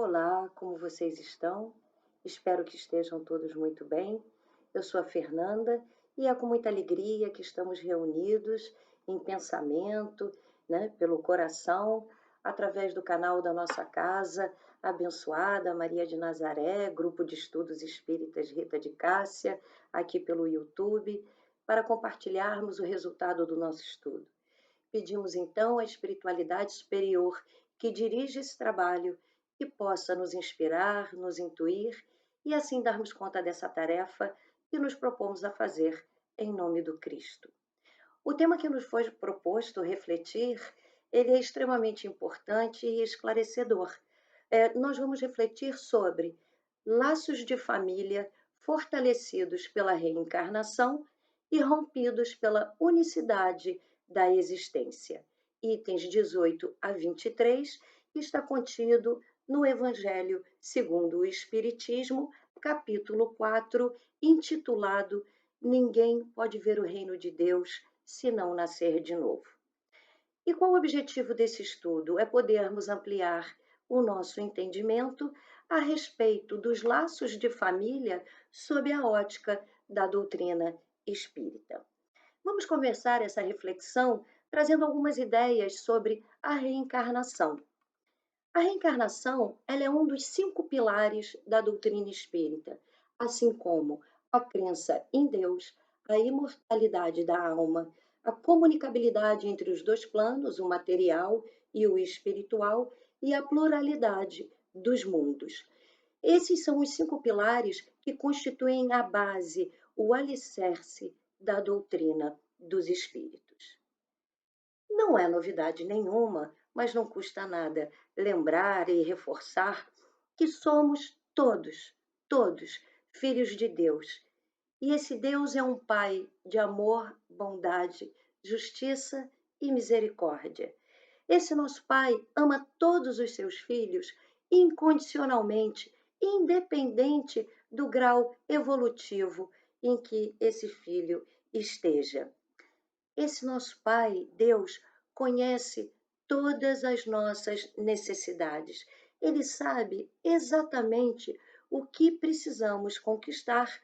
Olá, como vocês estão? Espero que estejam todos muito bem. Eu sou a Fernanda e é com muita alegria que estamos reunidos em pensamento, né, pelo coração, através do canal da nossa casa, abençoada Maria de Nazaré, Grupo de Estudos Espíritas Rita de Cássia, aqui pelo YouTube, para compartilharmos o resultado do nosso estudo. Pedimos então à espiritualidade superior que dirige esse trabalho, que possa nos inspirar, nos intuir e assim darmos conta dessa tarefa que nos propomos a fazer em nome do Cristo. O tema que nos foi proposto refletir, ele é extremamente importante e esclarecedor. Nós vamos refletir sobre laços de família fortalecidos pela reencarnação e rompidos pela unicidade da existência. Itens 18 a 23 está contido no Evangelho segundo o Espiritismo, capítulo 4, intitulado Ninguém pode ver o reino de Deus se não nascer de novo. E qual o objetivo desse estudo? É podermos ampliar o nosso entendimento a respeito dos laços de família sob a ótica da doutrina espírita. Vamos começar essa reflexão trazendo algumas ideias sobre a reencarnação. A reencarnação, ela é um dos 5 pilares da doutrina espírita, assim como a crença em Deus, a imortalidade da alma, a comunicabilidade entre os dois planos, o material e o espiritual, e a pluralidade dos mundos. Esses são os 5 pilares que constituem a base, o alicerce da doutrina dos espíritos. Não é novidade nenhuma, mas não custa nada lembrar e reforçar que somos todos filhos de Deus. E esse Deus é um Pai de amor, bondade, justiça e misericórdia. Esse nosso Pai ama todos os seus filhos incondicionalmente, independente do grau evolutivo em que esse filho esteja. Esse nosso Pai, Deus, conhece todas as nossas necessidades. Ele sabe exatamente o que precisamos conquistar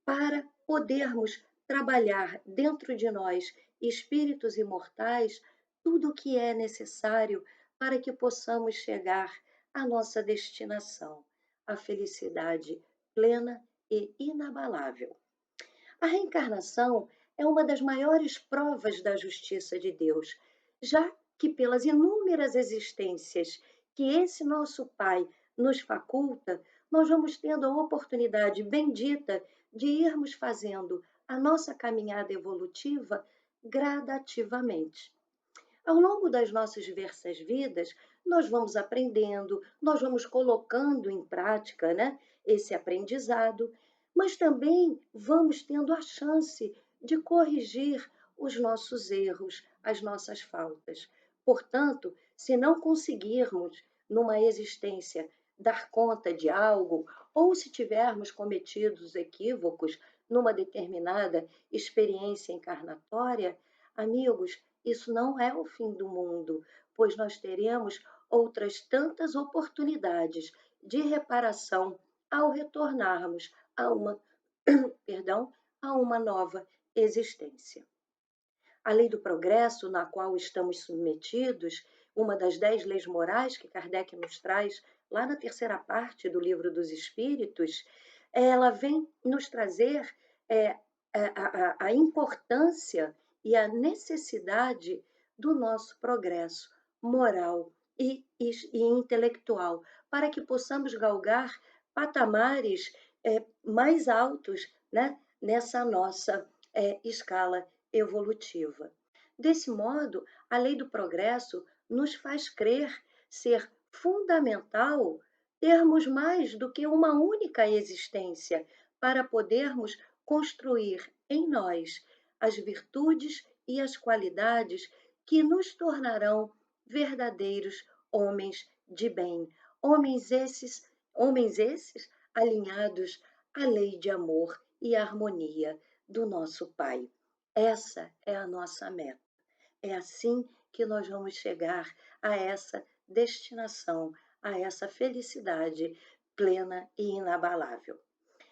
para podermos trabalhar dentro de nós, espíritos imortais, tudo o que é necessário para que possamos chegar à nossa destinação, a felicidade plena e inabalável. A reencarnação é uma das maiores provas da justiça de Deus, já que pelas inúmeras existências que esse nosso Pai nos faculta, nós vamos tendo a oportunidade bendita de irmos fazendo a nossa caminhada evolutiva gradativamente. Ao longo das nossas diversas vidas, nós vamos aprendendo, nós vamos colocando em prática, né, esse aprendizado, mas também vamos tendo a chance de corrigir os nossos erros, as nossas faltas. Portanto, se não conseguirmos, numa existência, dar conta de algo, ou se tivermos cometido equívocos numa determinada experiência encarnatória, amigos, isso não é o fim do mundo, pois nós teremos outras tantas oportunidades de reparação ao retornarmos a uma, perdão, a uma nova existência. A lei do progresso, na qual estamos submetidos, uma das 10 leis morais que Kardec nos traz lá na terceira parte do Livro dos Espíritos, ela vem nos trazer a importância e a necessidade do nosso progresso moral e intelectual, para que possamos galgar patamares mais altos, né, nessa nossa escala evolutiva. Desse modo, a lei do progresso nos faz crer ser fundamental termos mais do que uma única existência para podermos construir em nós as virtudes e as qualidades que nos tornarão verdadeiros homens de bem, homens esses alinhados à lei de amor e harmonia do nosso Pai. Essa é a nossa meta. É assim que nós vamos chegar a essa destinação, a essa felicidade plena e inabalável.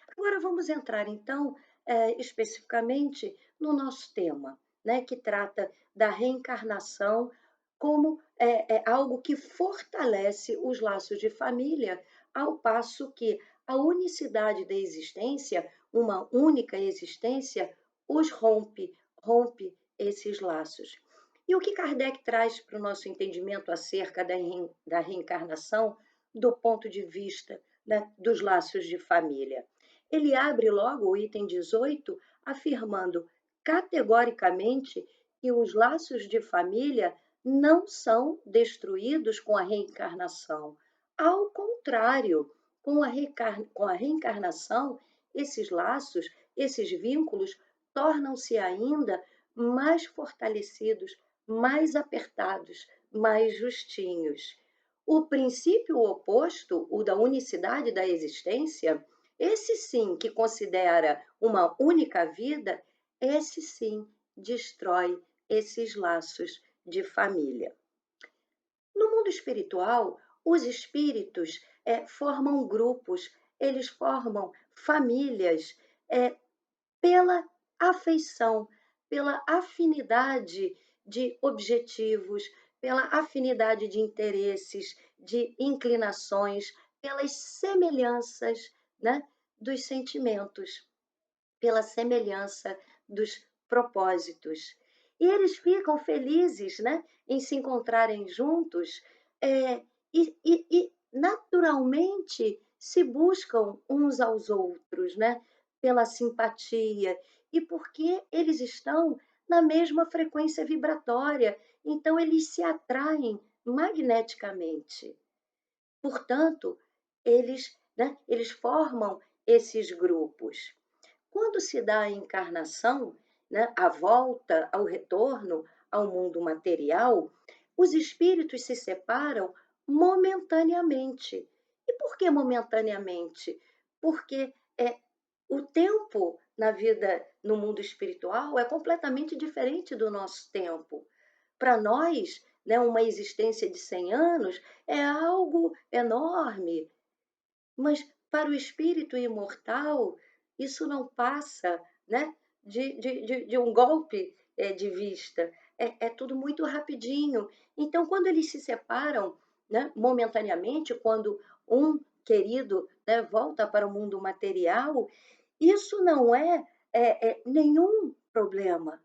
Agora vamos entrar então, especificamente no nosso tema, né, que trata da reencarnação como algo que fortalece os laços de família, ao passo que a unicidade da existência, uma única existência, os rompe esses laços. E o que Kardec traz para o nosso entendimento acerca da reencarnação do ponto de vista, né, dos laços de família? Ele abre logo o item 18, afirmando categoricamente que os laços de família não são destruídos com a reencarnação. Ao contrário, com a reencarnação, esses laços, esses vínculos, tornam-se ainda mais fortalecidos, mais apertados, mais justinhos. O princípio oposto, o da unicidade da existência, esse sim que considera uma única vida, esse sim destrói esses laços de família. No mundo espiritual, os espíritos formam grupos, eles formam famílias pela afeição, pela afinidade de objetivos, pela afinidade de interesses, de inclinações, pelas semelhanças, né, dos sentimentos, pela semelhança dos propósitos. E eles ficam felizes, né, em se encontrarem juntos, e naturalmente se buscam uns aos outros, né, pela simpatia e porque eles estão na mesma frequência vibratória, então eles se atraem magneticamente. Portanto, eles formam esses grupos. Quando se dá a encarnação, né, a volta, ao retorno ao mundo material, os espíritos se separam momentaneamente. E por que momentaneamente? Porque o tempo na vida no mundo espiritual é completamente diferente do nosso tempo. Para nós, né, uma existência de 100 anos é algo enorme, mas para o espírito imortal, isso não passa, né, de um golpe de vista. É tudo muito rapidinho. Então, quando eles se separam, né, momentaneamente, quando um querido, né, volta para o mundo material, isso não é nenhum problema.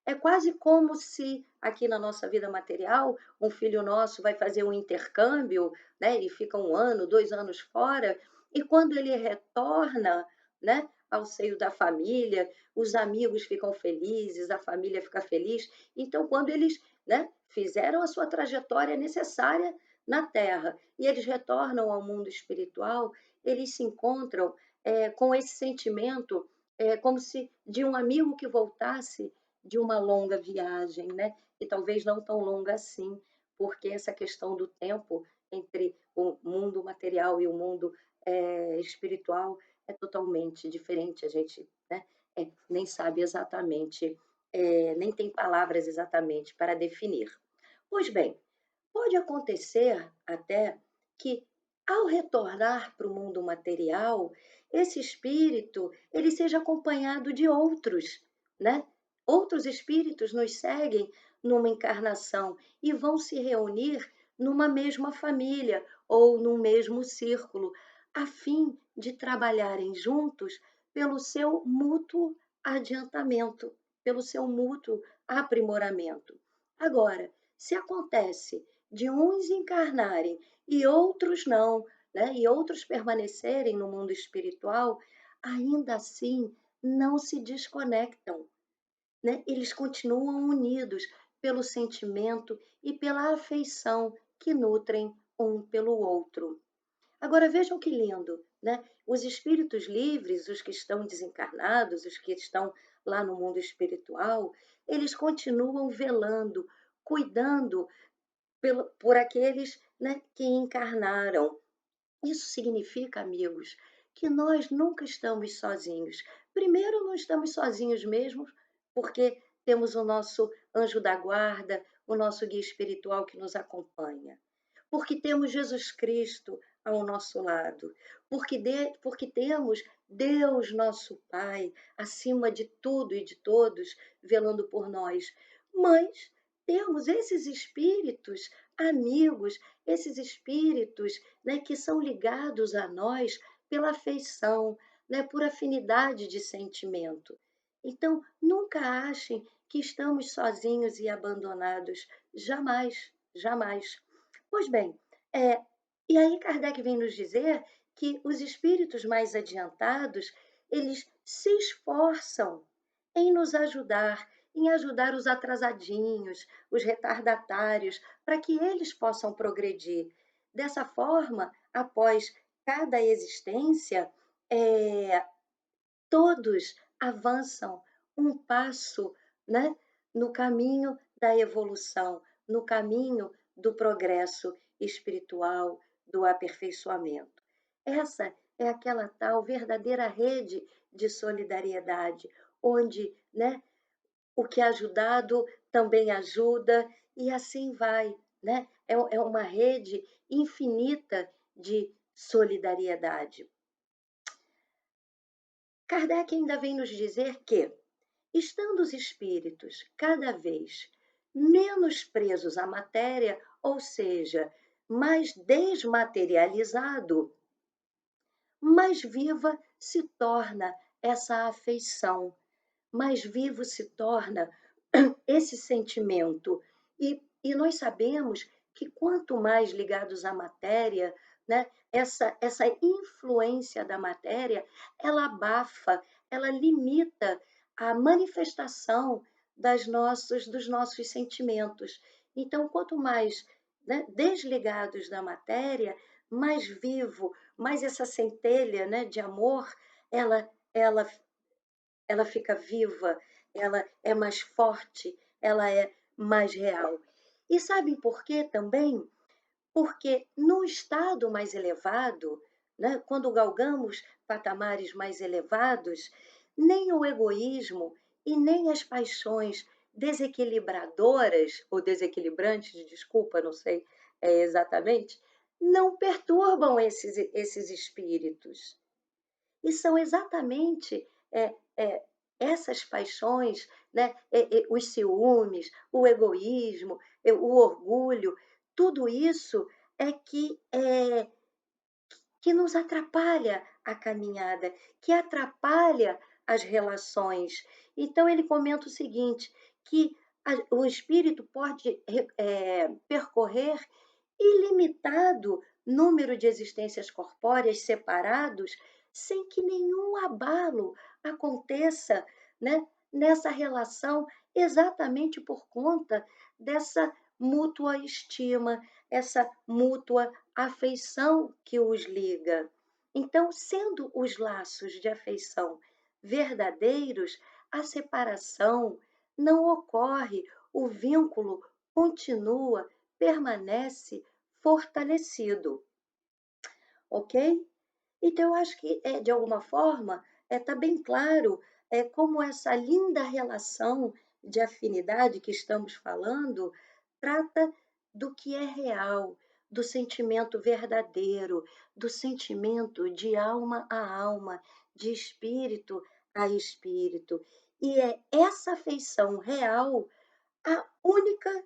É quase como se aqui na nossa vida material, um filho nosso vai fazer um intercâmbio, né, e fica 1 ano, 2 anos fora, e quando ele retorna, né, ao seio da família, os amigos ficam felizes, a família fica feliz. Então, quando eles, né, fizeram a sua trajetória necessária na Terra e eles retornam ao mundo espiritual, eles se encontram com esse sentimento, como se de um amigo que voltasse de uma longa viagem, né? E talvez não tão longa assim, porque essa questão do tempo entre o mundo material e o mundo espiritual é totalmente diferente. A gente, né, nem sabe exatamente, nem tem palavras exatamente para definir. Pois bem, pode acontecer até que, ao retornar para o mundo material, esse espírito ele seja acompanhado de outros, né? Outros espíritos nos seguem numa encarnação e vão se reunir numa mesma família ou num mesmo círculo, a fim de trabalharem juntos pelo seu mútuo adiantamento, pelo seu mútuo aprimoramento. Agora, se acontece de uns encarnarem e outros não, né, e outros permanecerem no mundo espiritual, ainda assim não se desconectam, né? Eles continuam unidos pelo sentimento e pela afeição que nutrem um pelo outro. Agora vejam que lindo, né? Os espíritos livres, os que estão desencarnados, os que estão lá no mundo espiritual, eles continuam velando, cuidando por aqueles, né, que encarnaram. Isso significa, amigos, que nós nunca estamos sozinhos. Primeiro, não estamos sozinhos mesmo, porque temos o nosso anjo da guarda, o nosso guia espiritual que nos acompanha. porque temos Jesus Cristo ao nosso lado, porque temos Deus, nosso Pai, acima de tudo e de todos, velando por nós. Mas temos esses espíritos amigos, esses espíritos, né, que são ligados a nós pela afeição, né, por afinidade de sentimento. Então, nunca achem que estamos sozinhos e abandonados. Jamais, jamais. Pois bem, é, e aí Kardec vem nos dizer que os espíritos mais adiantados, eles se esforçam em nos ajudar, em ajudar os atrasadinhos, os retardatários, para que eles possam progredir. Dessa forma, após cada existência, é, todos avançam um passo, né, no caminho da evolução, no caminho do progresso espiritual, do aperfeiçoamento. Essa é aquela tal verdadeira rede de solidariedade, onde, né, o que é ajudado também ajuda, e assim vai, né? É uma rede infinita de solidariedade. Kardec ainda vem nos dizer que, estando os espíritos cada vez menos presos à matéria, ou seja, mais desmaterializado, mais viva se torna essa afeição, mais vivo se torna esse sentimento. E nós sabemos que quanto mais ligados à matéria, né, essa influência da matéria, ela abafa, ela limita a manifestação dos nossos sentimentos. Então, quanto mais, né, desligados da matéria, mais vivo, mais essa centelha, né, de amor, ela ela fica viva, ela é mais forte, ela é mais real. E sabem por quê também? Porque no estado mais elevado, né, quando galgamos patamares mais elevados, nem o egoísmo e nem as paixões desequilibradoras ou desequilibrantes, desculpa, não sei exatamente, não perturbam esses espíritos. E são exatamente é, é, essas paixões, né, os ciúmes, o egoísmo, o orgulho, tudo isso é que nos atrapalha a caminhada, que atrapalha as relações. Então, ele comenta o seguinte: que o espírito pode percorrer ilimitado número de existências corpóreas separados, sem que nenhum abalo aconteça, né, nessa relação, exatamente por conta dessa mútua estima, essa mútua afeição que os liga. Então, sendo os laços de afeição verdadeiros, a separação não ocorre, o vínculo continua, permanece fortalecido, ok? Então, eu acho que, de alguma forma, está bem claro como essa linda relação de afinidade que estamos falando trata do que é real, do sentimento verdadeiro, do sentimento de alma a alma, de espírito a espírito. E é essa afeição real a única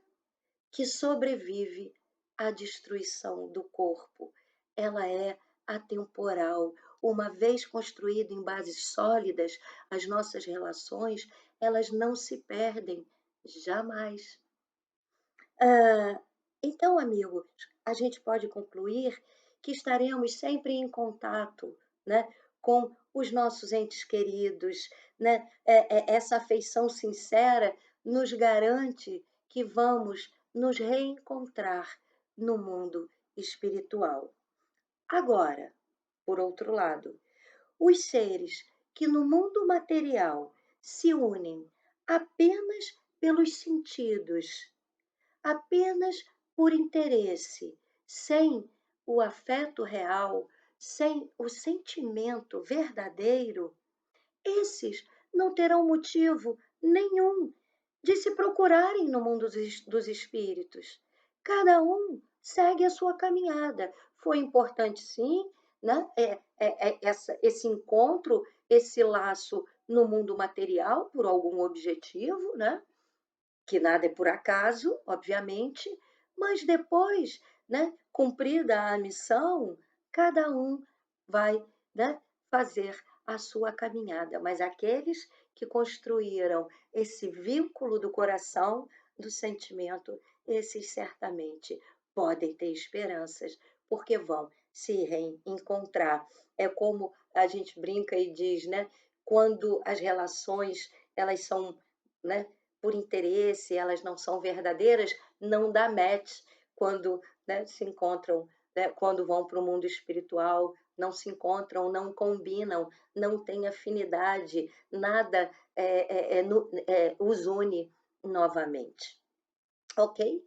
que sobrevive à destruição do corpo. Ela é atemporal. Uma vez construída em bases sólidas, as nossas relações, elas não se perdem jamais. Ah, então, amigos, a gente pode concluir que estaremos sempre em contato, né, com os nossos entes queridos, né? Essa afeição sincera nos garante que vamos nos reencontrar no mundo espiritual. Agora, por outro lado, os seres que no mundo material se unem apenas pelos sentidos, apenas por interesse, sem o afeto real, sem o sentimento verdadeiro, esses não terão motivo nenhum de se procurarem no mundo dos espíritos. Cada um segue a sua caminhada. Foi importante, sim, né? Esse encontro, esse laço no mundo material por algum objetivo, né? Que nada é por acaso, obviamente, mas depois, né, cumprida a missão, cada um vai, né, fazer a sua caminhada. Mas aqueles que construíram esse vínculo do coração, do sentimento, esses certamente podem ter esperanças, porque vão se reencontrar. É como a gente brinca e diz, né? Quando as relações elas são, né, por interesse, elas não são verdadeiras, não dá match quando, né, se encontram, né, quando vão para o mundo espiritual, não se encontram, não combinam, não têm afinidade, nada os une novamente. Ok?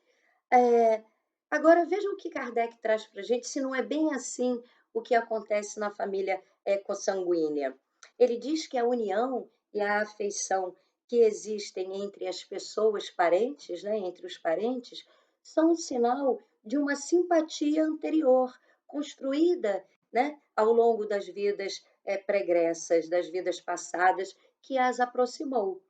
É, agora veja o que Kardec traz para a gente, se não é bem assim o que acontece na família consanguínea. Ele diz que a união e a afeição que existem entre as pessoas parentes, né, entre os parentes, são um sinal de uma simpatia anterior, construída, né, ao longo das vidas pregressas, das vidas passadas, que as aproximou.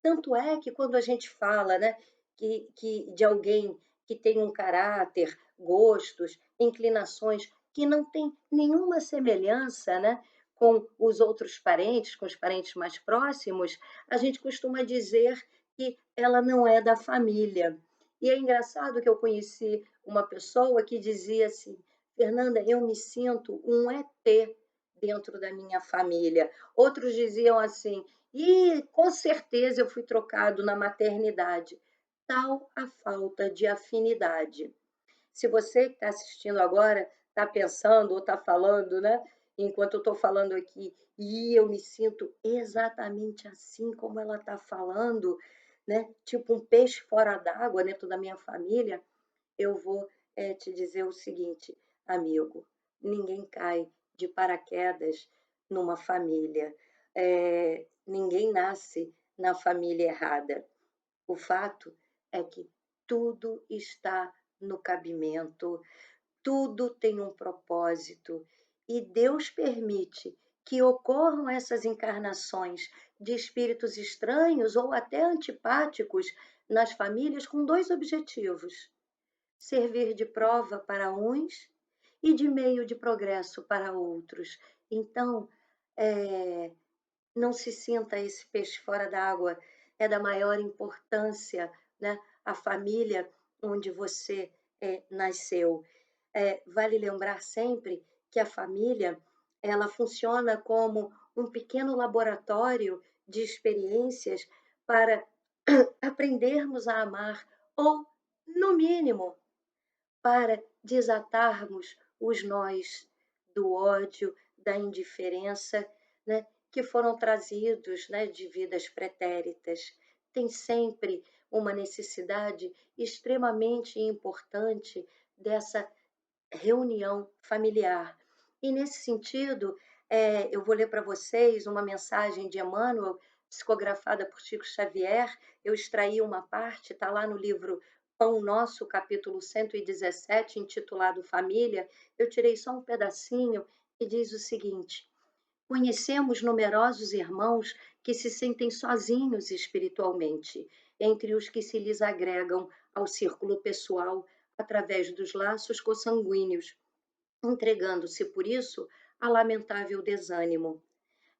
Tanto é que quando a gente fala, né, que de alguém que tem um caráter, gostos, inclinações que não tem nenhuma semelhança, né, com os outros parentes, com os parentes mais próximos, a gente costuma dizer que ela não é da família. E é engraçado que eu conheci uma pessoa que dizia assim: Fernanda, eu me sinto um ET dentro da minha família. Outros diziam assim: e com certeza eu fui trocado na maternidade. Tal a falta de afinidade. Se você que está assistindo agora está pensando ou está falando, né? Enquanto eu estou falando aqui, e eu me sinto exatamente assim como ela está falando, né? Tipo um peixe fora d'água dentro da minha família, eu vou te dizer o seguinte, amigo: ninguém cai de paraquedas numa família, ninguém nasce na família errada. O fato é que tudo está no cabimento, tudo tem um propósito e Deus permite que ocorram essas encarnações de espíritos estranhos ou até antipáticos nas famílias com dois objetivos: servir de prova para uns e de meio de progresso para outros. Então, é, não se sinta esse peixe fora d'água, é da maior importância, né? A família onde você nasceu. Vale lembrar sempre que a família ela funciona como um pequeno laboratório de experiências para aprendermos a amar ou, no mínimo, para desatarmos os nós do ódio, da indiferença, né, que foram trazidos, né, de vidas pretéritas. Tem sempre uma necessidade extremamente importante dessa reunião familiar. E nesse sentido, eu vou ler para vocês uma mensagem de Emmanuel, psicografada por Chico Xavier. Eu extraí uma parte, está lá no livro Pão Nosso, capítulo 117, intitulado Família. Eu tirei só um pedacinho e diz o seguinte: conhecemos numerosos irmãos que se sentem sozinhos espiritualmente, entre os que se lhes agregam ao círculo pessoal através dos laços consanguíneos, entregando-se por isso a lamentável desânimo.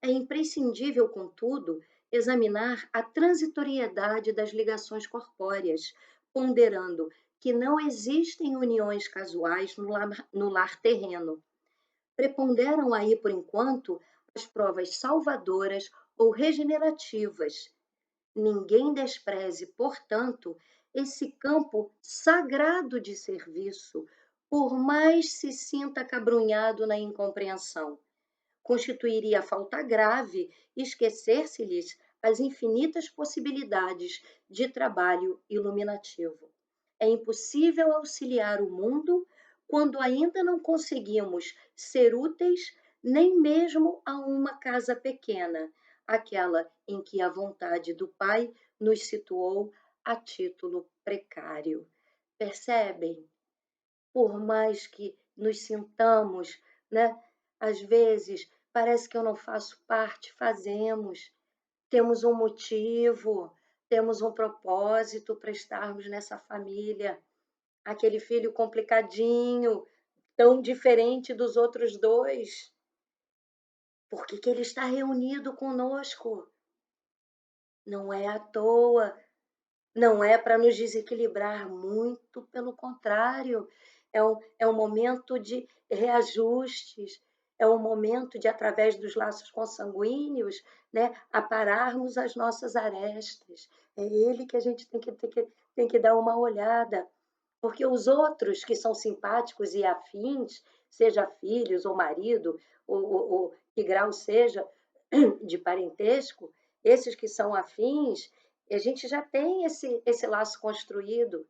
É imprescindível, contudo, examinar a transitoriedade das ligações corpóreas, ponderando que não existem uniões casuais no lar terreno. Preponderam aí, por enquanto, as provas salvadoras ou regenerativas. Ninguém despreze, portanto, esse campo sagrado de serviço, por mais se sinta acabrunhado na incompreensão. Constituiria falta grave esquecer-se-lhes as infinitas possibilidades de trabalho iluminativo. É impossível auxiliar o mundo quando ainda não conseguimos ser úteis nem mesmo a uma casa pequena, aquela em que a vontade do Pai nos situou a título precário. Percebem? por mais que nos sintamos, né, às vezes parece que eu não faço parte, fazemos. Temos um motivo, temos um propósito para estarmos nessa família. Aquele filho complicadinho, tão diferente dos outros dois, por que que ele está reunido conosco? Não é à toa, não é para nos desequilibrar, muito pelo contrário, é um momento de reajustes, é um momento de, através dos laços consanguíneos, né, apararmos as nossas arestas. É ele que a gente tem que dar uma olhada, porque os outros que são simpáticos e afins, seja filhos ou marido, ou que grau seja de parentesco, esses que são afins, a gente já tem esse laço construído.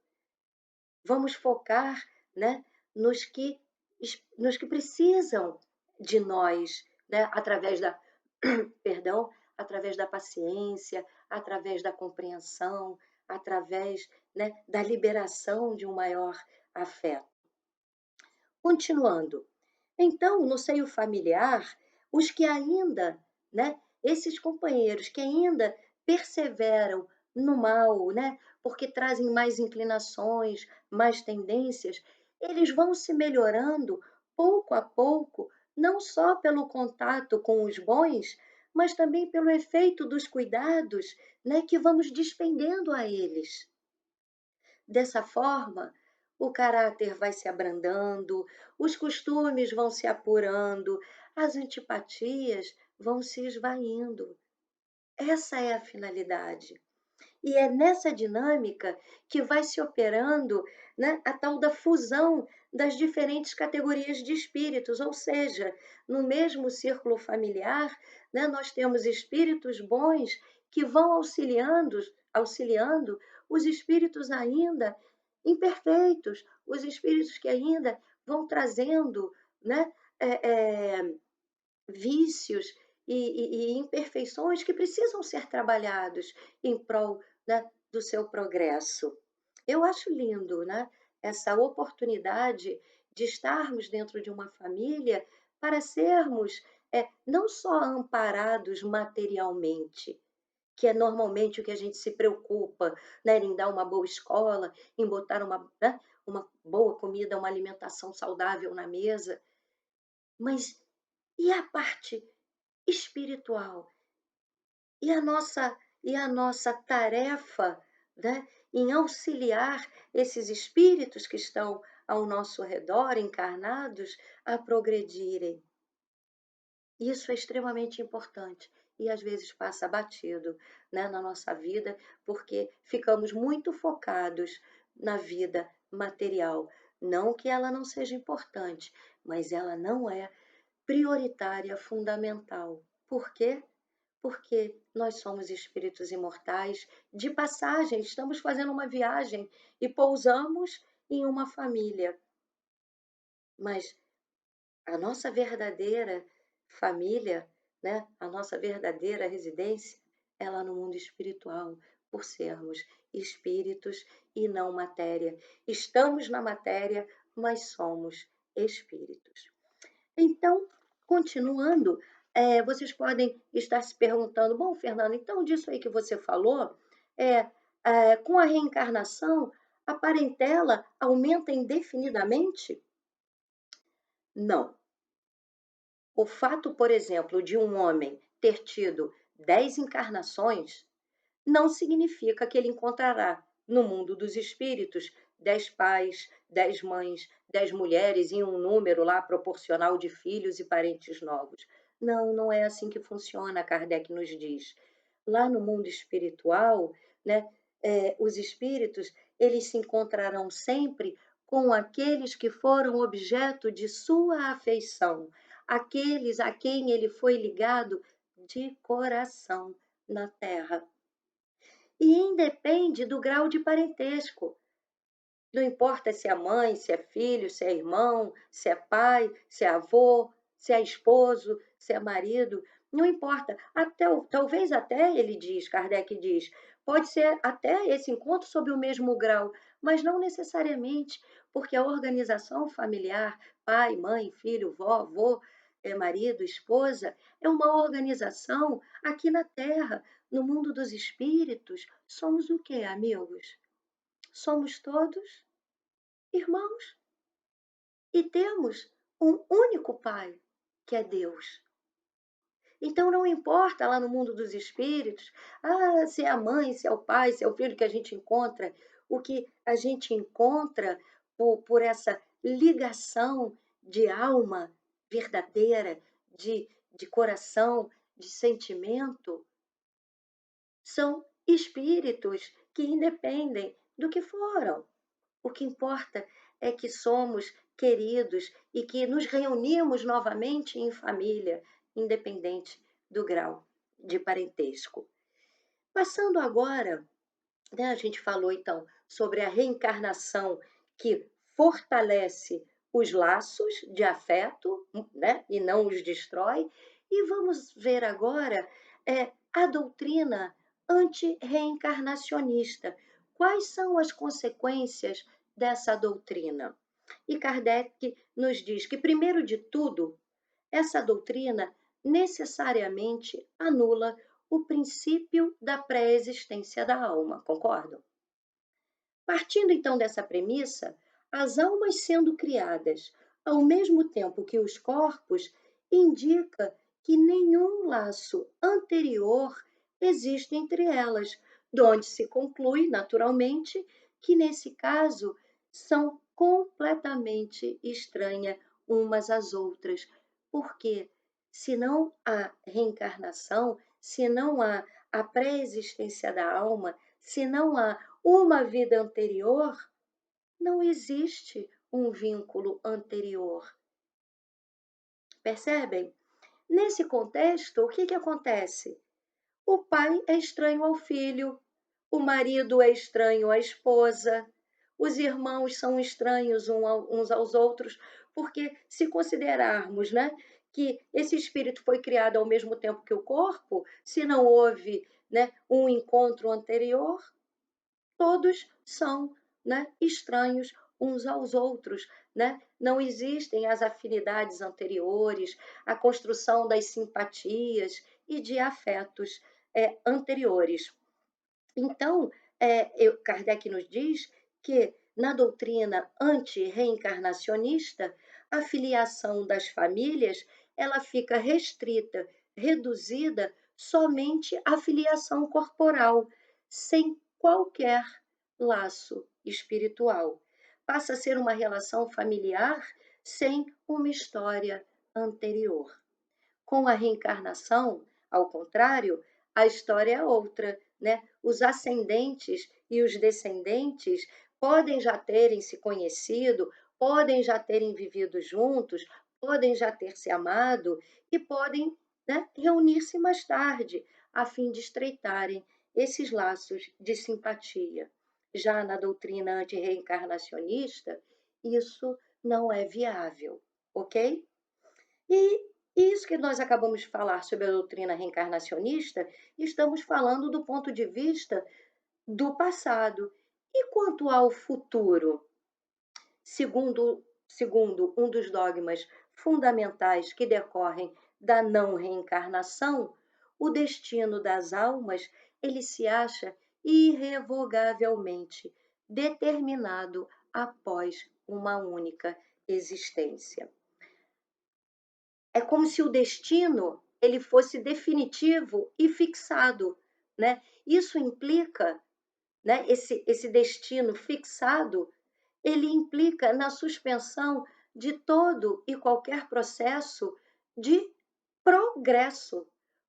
Vamos focar, né, nos que, nos que precisam de nós, né, através da, perdão, através da paciência, através da compreensão, através, né, da liberação de um maior afeto. Continuando, então, no seio familiar, os que ainda, né, esses companheiros que ainda perseveram no mal, né, porque trazem mais inclinações, mais tendências, eles vão se melhorando pouco a pouco, não só pelo contato com os bons, mas também pelo efeito dos cuidados, né, que vamos despendendo a eles. Dessa forma, o caráter vai se abrandando, os costumes vão se apurando, as antipatias vão se esvaindo. Essa é a finalidade. E é nessa dinâmica que vai se operando, né, a tal da fusão das diferentes categorias de espíritos, ou seja, no mesmo círculo familiar, né, nós temos espíritos bons que vão auxiliando os espíritos ainda imperfeitos, os espíritos que ainda vão trazendo, né, é, é, vícios e imperfeições que precisam ser trabalhados em prol, né, do seu progresso. Eu acho lindo, né, essa oportunidade de estarmos dentro de uma família para sermos não só amparados materialmente, que é normalmente o que a gente se preocupa, né, em dar uma boa escola, em botar né, uma boa comida, uma alimentação saudável na mesa, mas e a parte espiritual? E a nossa tarefa, né, em auxiliar esses espíritos que estão ao nosso redor, encarnados, a progredirem. Isso é extremamente importante e às vezes passa batido, né, na nossa vida, porque ficamos muito focados na vida material. Não que ela não seja importante, mas ela não é prioritária, fundamental. Por quê? Porque nós somos espíritos imortais de passagem, estamos fazendo uma viagem e pousamos em uma família. Mas a nossa verdadeira família, né, a nossa verdadeira residência é lá no mundo espiritual, por sermos espíritos e não matéria. Estamos na matéria, mas somos espíritos. Então, continuando, vocês podem estar se perguntando: bom, Fernando, então disso aí que você falou, com a reencarnação, a parentela aumenta indefinidamente? Não. O fato, por exemplo, de um homem ter tido 10 encarnações não significa que ele encontrará no mundo dos espíritos 10 pais, 10 mães, 10 mulheres e um número lá proporcional de filhos e parentes novos. Não, não é assim que funciona, Kardec nos diz. Lá no mundo espiritual, né, os espíritos, eles se encontrarão sempre com aqueles que foram objeto de sua afeição, aqueles a quem ele foi ligado de coração na terra. E independe do grau de parentesco. Não importa se é mãe, se é filho, se é irmão, se é pai, se é avô, se é esposo, se é marido, não importa. Até, talvez até, ele diz, Kardec diz, pode ser até esse encontro sob o mesmo grau, mas não necessariamente porque a organização familiar, pai, mãe, filho, vó, avô, marido, esposa, é uma organização aqui na Terra, no mundo dos espíritos. Somos o quê, amigos? Somos todos irmãos e temos um único Pai, que é Deus. Então não importa lá no mundo dos espíritos, se é a mãe, se é o pai, se é o filho que a gente encontra, o que a gente encontra por essa ligação de alma verdadeira, de coração, de sentimento, são espíritos que independem do que foram. O que importa é que somos queridos e que nos reunimos novamente em família, independente do grau de parentesco. Passando agora, né, a gente falou então sobre a reencarnação que fortalece os laços de afeto, né, e não os destrói, e vamos ver agora a doutrina antirreencarnacionista. Quais são as consequências dessa doutrina? E Kardec nos diz que, primeiro de tudo, essa doutrina necessariamente anula o princípio da pré-existência da alma, concordam? Partindo então dessa premissa, as almas sendo criadas ao mesmo tempo que os corpos, indica que nenhum laço anterior existe entre elas, de onde se conclui, naturalmente, que nesse caso são completamente estranhas umas às outras, porque se não há reencarnação, se não há a pré-existência da alma, se não há uma vida anterior, não existe um vínculo anterior. Percebem? Nesse contexto, o que acontece? O pai é estranho ao filho, o marido é estranho à esposa, os irmãos são estranhos uns aos outros, porque se considerarmos, né, que esse espírito foi criado ao mesmo tempo que o corpo, se não houve, né, um encontro anterior, todos são, né, estranhos uns aos outros, né? Não existem as afinidades anteriores, a construção das simpatias e de afetos anteriores. Então, Kardec nos diz que na doutrina anti-reencarnacionista, a filiação das famílias ela fica restrita, reduzida somente à filiação corporal, sem qualquer laço espiritual. Passa a ser uma relação familiar sem uma história anterior. Com a reencarnação, ao contrário, a história é outra, né? Os ascendentes e os descendentes podem já terem se conhecido, podem já terem vivido juntos, podem já ter se amado e podem, né, reunir-se mais tarde, a fim de estreitarem esses laços de simpatia. Já na doutrina antirreencarnacionista, isso não é viável, ok? E isso que nós acabamos de falar sobre a doutrina reencarnacionista, estamos falando do ponto de vista do passado. E quanto ao futuro? Segundo um dos dogmas fundamentais que decorrem da não reencarnação, o destino das almas, ele se acha irrevogavelmente determinado após uma única existência. É como se o destino ele fosse definitivo e fixado, né? Isso implica, né, esse destino fixado, ele implica na suspensão de todo e qualquer processo de progresso,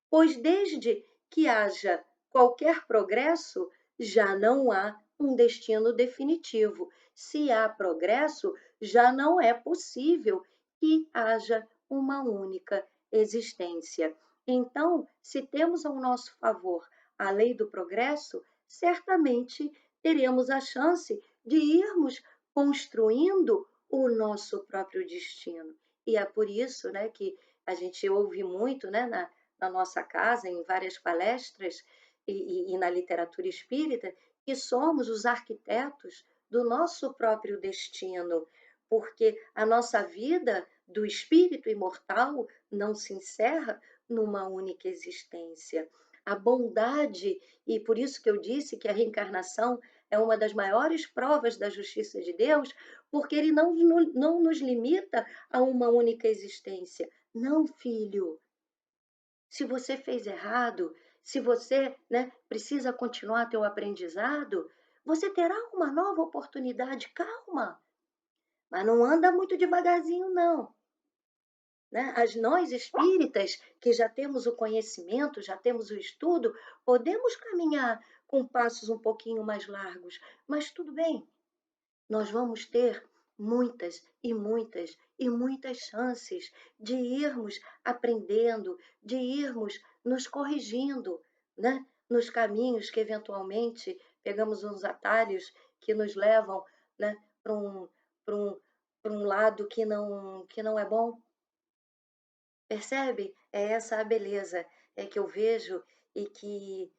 pois desde que haja qualquer progresso, já não há um destino definitivo. Se há progresso, já não é possível que haja uma única existência. Então, se temos ao nosso favor a lei do progresso, certamente teremos a chance de irmos construindo o nosso próprio destino. E é por isso, né, que a gente ouve muito, né, na nossa casa, em várias palestras e na literatura espírita, que somos os arquitetos do nosso próprio destino, porque a nossa vida do espírito imortal não se encerra numa única existência. A bondade, e por isso que eu disse que a reencarnação é uma das maiores provas da justiça de Deus, porque ele não nos limita a uma única existência. Não, filho, se você fez errado, se você, né, precisa continuar teu aprendizado, você terá uma nova oportunidade. Calma, mas não anda muito devagarzinho, não. Né? Nós espíritas, que já temos o conhecimento, já temos o estudo, podemos caminhar com passos um pouquinho mais largos, mas tudo bem, nós vamos ter muitas e muitas e muitas chances de irmos aprendendo, de irmos nos corrigindo, né? Nos caminhos que eventualmente pegamos uns atalhos que nos levam, né, para para um, para um lado que não é bom. Percebe? É essa a beleza que eu vejo e que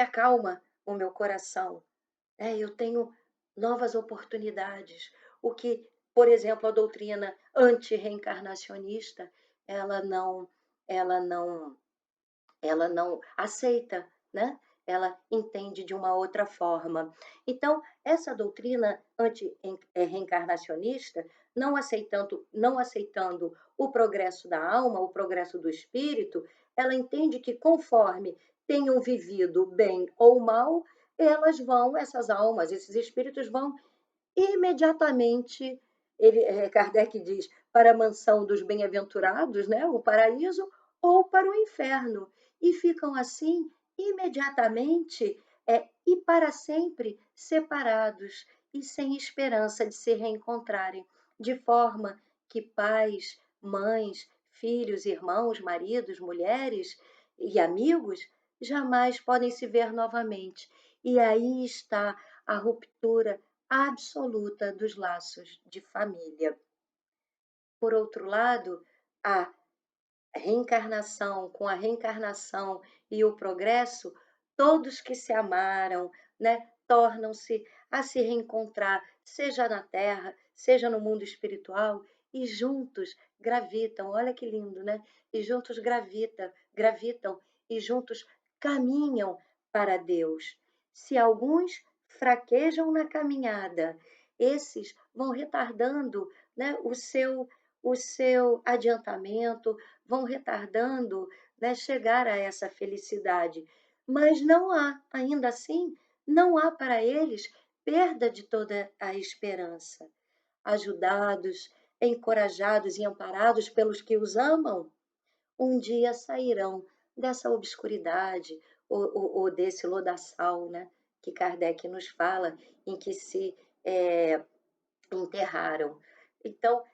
acalma o meu coração. Eu tenho novas oportunidades. O que, por exemplo, a doutrina antirreencarnacionista, ela não, ela não ela não aceita, né? Ela entende de uma outra forma. Então, essa doutrina anti-reencarnacionista, não aceitando o progresso da alma, o progresso do espírito, ela entende que conforme tenham vivido bem ou mal, essas almas, esses espíritos vão imediatamente, Kardec diz, para a mansão dos bem-aventurados, né, o paraíso, ou para o inferno. E ficam assim, imediatamente e para sempre separados e sem esperança de se reencontrarem, de forma que pais, mães, filhos, irmãos, maridos, mulheres e amigos jamais podem se ver novamente. E aí está a ruptura absoluta dos laços de família. Por outro lado, a reencarnação, com a reencarnação e o progresso, todos que se amaram, né, tornam-se a se reencontrar, seja na Terra, seja no mundo espiritual, e juntos gravitam, olha que lindo, né? E juntos gravitam e juntos caminham para Deus. Se alguns fraquejam na caminhada, esses vão retardando, né, o seu adiantamento, vão retardando, né, chegar a essa felicidade. Mas não há, ainda assim, não há para eles perda de toda a esperança. Ajudados, encorajados e amparados pelos que os amam, um dia sairão dessa obscuridade ou desse lodaçal, né, que Kardec nos fala, em que se é, enterraram. Então,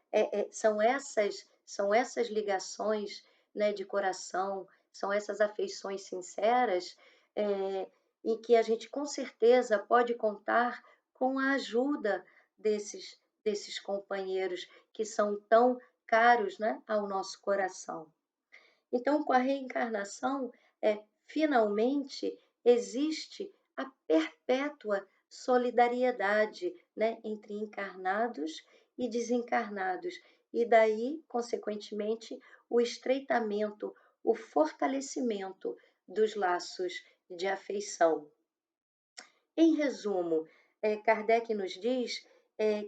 são essas ligações, né, de coração, são essas afeições sinceras, em que a gente com certeza pode contar com a ajuda desses companheiros que são tão caros, né, ao nosso coração. Então, com a reencarnação, finalmente existe a perpétua solidariedade, né, entre encarnados e desencarnados, e daí, consequentemente, o estreitamento, o fortalecimento dos laços de afeição. Em resumo, Kardec nos diz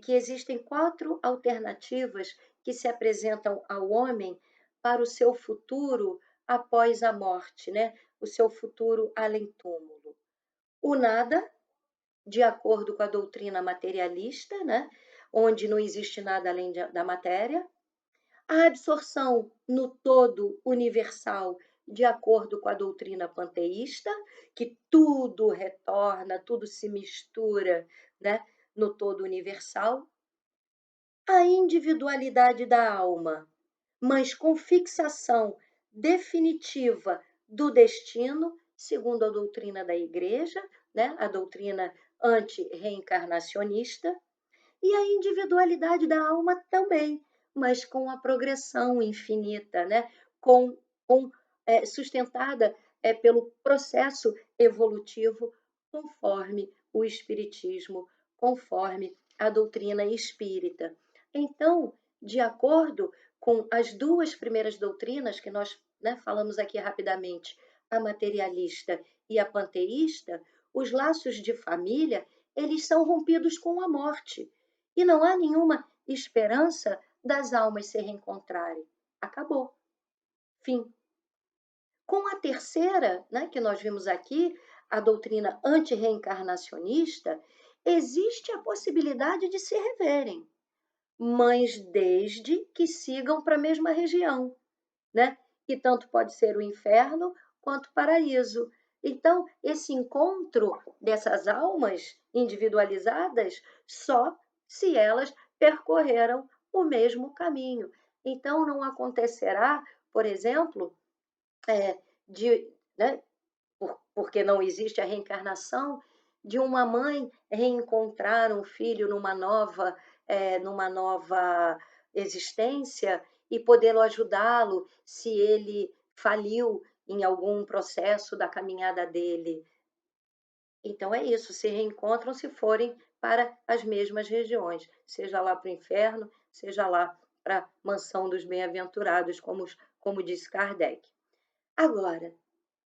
que existem 4 alternativas que se apresentam ao homem para o seu futuro após a morte, né? O seu futuro além-túmulo. O nada, de acordo com a doutrina materialista, né? Onde não existe nada além da matéria. A absorção no todo universal, de acordo com a doutrina panteísta, que tudo retorna, tudo se mistura, né, no todo universal. A individualidade da alma, mas com fixação definitiva do destino, segundo a doutrina da Igreja, né, a doutrina anti-reencarnacionista, e a individualidade da alma também, mas com a progressão infinita, né? Sustentada pelo processo evolutivo, conforme o Espiritismo conforme a doutrina espírita. Então, de acordo com as duas primeiras doutrinas que nós, né, falamos aqui rapidamente, a materialista e a panteísta, os laços de família, eles são rompidos com a morte. E não há nenhuma esperança das almas se reencontrarem. Acabou. Fim. Com a terceira, né, que nós vimos aqui, a doutrina antirreencarnacionista, existe a possibilidade de se reverem, mas desde que sigam para a mesma região, né? E tanto pode ser o inferno quanto o paraíso. Então, esse encontro dessas almas individualizadas só se elas percorreram o mesmo caminho. Então, não acontecerá, por exemplo, né, porque não existe a reencarnação, de uma mãe reencontrar um filho numa nova existência e poder ajudá-lo se ele faliu em algum processo da caminhada dele. Então é isso, se reencontram se forem para as mesmas regiões, seja lá para o inferno, seja lá para a mansão dos bem-aventurados, como disse Kardec. Agora,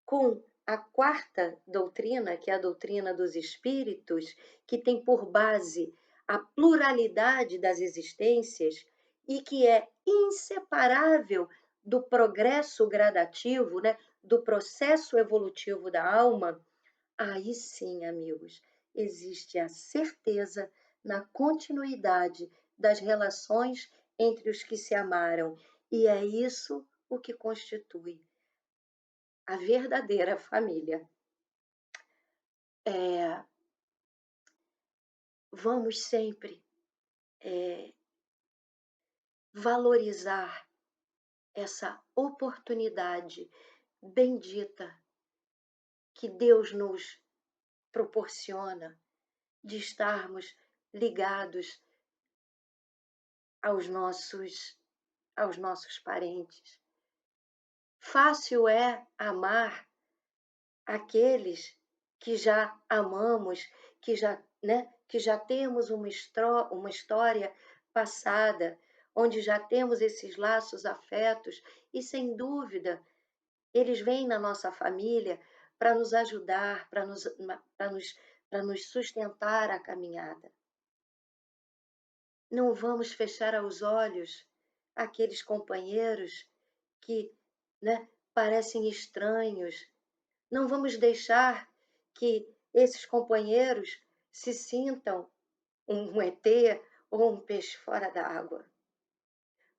com a quarta doutrina, que é a doutrina dos espíritos, que tem por base a pluralidade das existências e que é inseparável do progresso gradativo, né, do processo evolutivo da alma, aí sim, amigos, existe a certeza na continuidade das relações entre os que se amaram, e é isso o que constitui a verdadeira família. Vamos sempre valorizar essa oportunidade bendita que Deus nos proporciona de estarmos ligados aos nossos parentes. Fácil é amar aqueles que já amamos, que já temos uma história passada, onde já temos esses laços afetos, e sem dúvida eles vêm na nossa família para nos ajudar, para nos sustentar a caminhada. Não vamos fechar os olhos àqueles companheiros que, né, parecem estranhos. Não vamos deixar que esses companheiros se sintam um ET ou um peixe fora da água.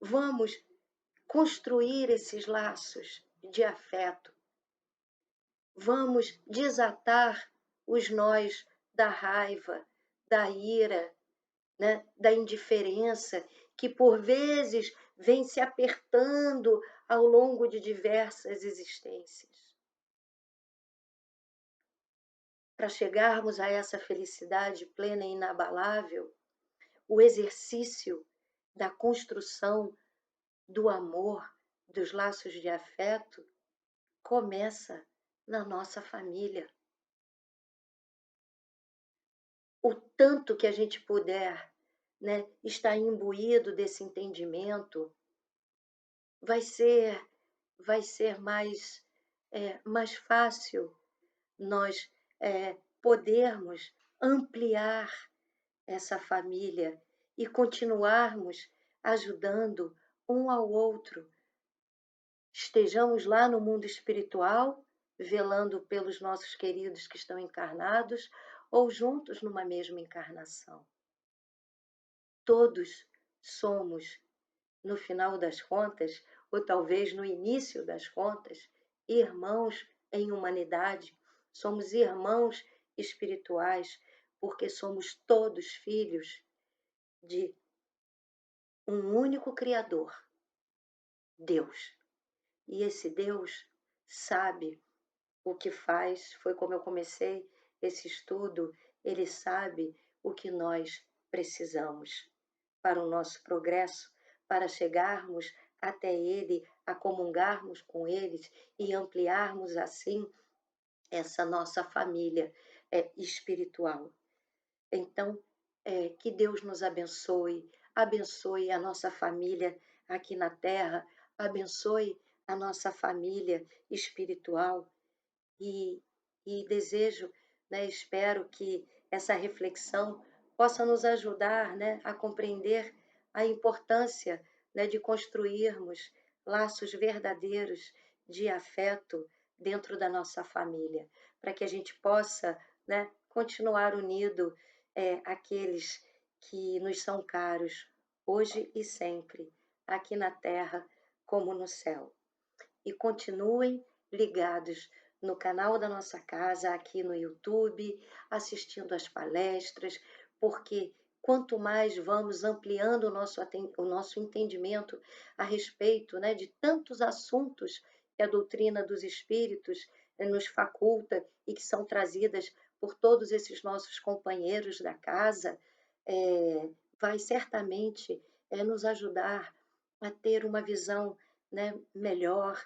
Vamos construir esses laços de afeto. Vamos desatar os nós da raiva, da ira, né, da indiferença, que por vezes vem se apertando ao longo de diversas existências. Para chegarmos a essa felicidade plena e inabalável, o exercício da construção do amor, dos laços de afeto, começa na nossa família. O tanto que a gente puder, né, estar imbuído desse entendimento, vai ser mais fácil nós podermos ampliar essa família e continuarmos ajudando um ao outro. Estejamos lá no mundo espiritual, velando pelos nossos queridos que estão encarnados, ou juntos numa mesma encarnação. Todos somos, no final das contas, ou talvez no início das contas, irmãos em humanidade, somos irmãos espirituais, porque somos todos filhos de um único Criador, Deus. E esse Deus sabe o que faz, foi como eu comecei esse estudo, ele sabe o que nós precisamos para o nosso progresso, para chegarmos até Ele, a comungarmos com eles e ampliarmos assim essa nossa família espiritual. Então, Que Deus nos abençoe, abençoe a nossa família aqui na terra, abençoe a nossa família espiritual e, e desejo, né, espero que essa reflexão possa nos ajudar, né, a compreender a importância, né, de construirmos laços verdadeiros de afeto dentro da nossa família, para que a gente possa, né, continuar unido aqueles que nos são caros, hoje e sempre, aqui na terra como no céu. E continuem ligados no canal da nossa casa, aqui no YouTube, assistindo às palestras, porque quanto mais vamos ampliando o nosso entendimento a respeito, né, de tantos assuntos que a doutrina dos espíritos nos faculta e que são trazidas por todos esses nossos companheiros da casa, vai certamente nos ajudar a ter uma visão, né, melhor,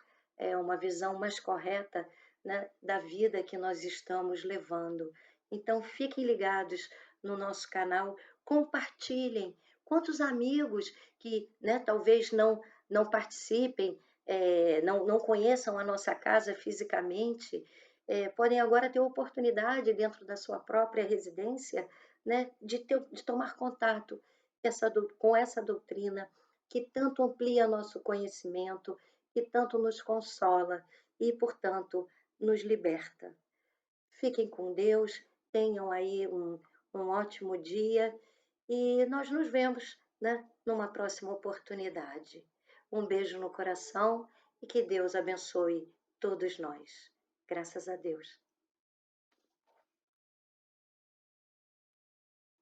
uma visão mais correta, né, da vida que nós estamos levando. Então, fiquem ligados no nosso canal, compartilhem. Quantos amigos que, né, talvez não participem, não conheçam a nossa casa fisicamente, podem agora ter oportunidade dentro da sua própria residência, né, de tomar contato com essa doutrina que tanto amplia nosso conhecimento, que tanto nos consola e, portanto, nos liberta. Fiquem com Deus, tenham aí um ótimo dia e nós nos vemos, né, numa próxima oportunidade. Um beijo no coração e que Deus abençoe todos nós. Graças a Deus.